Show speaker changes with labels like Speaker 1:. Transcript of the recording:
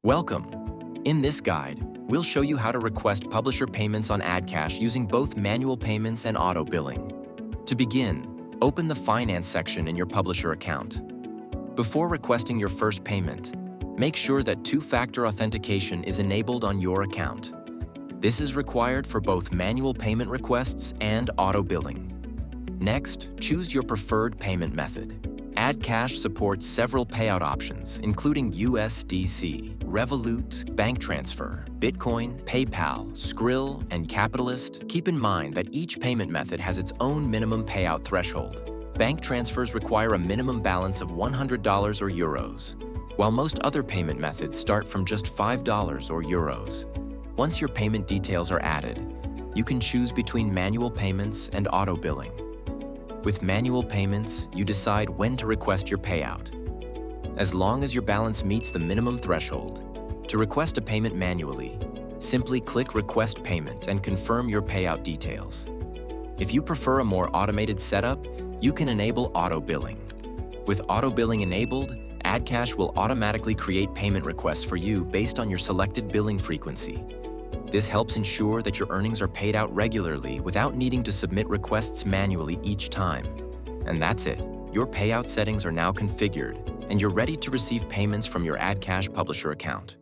Speaker 1: Welcome! In this guide, we'll show you how to request publisher payments on Adcash using both manual payments and auto billing. To begin, open the Finance section in your publisher account. Before requesting your first payment, make sure that two-factor authentication is enabled on your account. This is required for both manual payment requests and auto billing. Next, choose your preferred payment method. Adcash supports several payout options, including USDC, Revolut, bank transfer, Bitcoin, PayPal, Skrill, and Capitalist. Keep in mind that each payment method has its own minimum payout threshold. Bank transfers require a minimum balance of $100 or euros, while most other payment methods start from just $5 or euros. Once your payment details are added, you can choose between manual payments and auto billing. With manual payments, you decide when to request your payout. As long as your balance meets the minimum threshold, to request a payment manually, simply click Request Payment and confirm your payout details. If you prefer a more automated setup, you can enable auto billing. With auto billing enabled, Adcash will automatically create payment requests for you based on your selected billing frequency. This helps ensure that your earnings are paid out regularly without needing to submit requests manually each time. And that's it. Your payout settings are now configured, and you're ready to receive payments from your Adcash publisher account.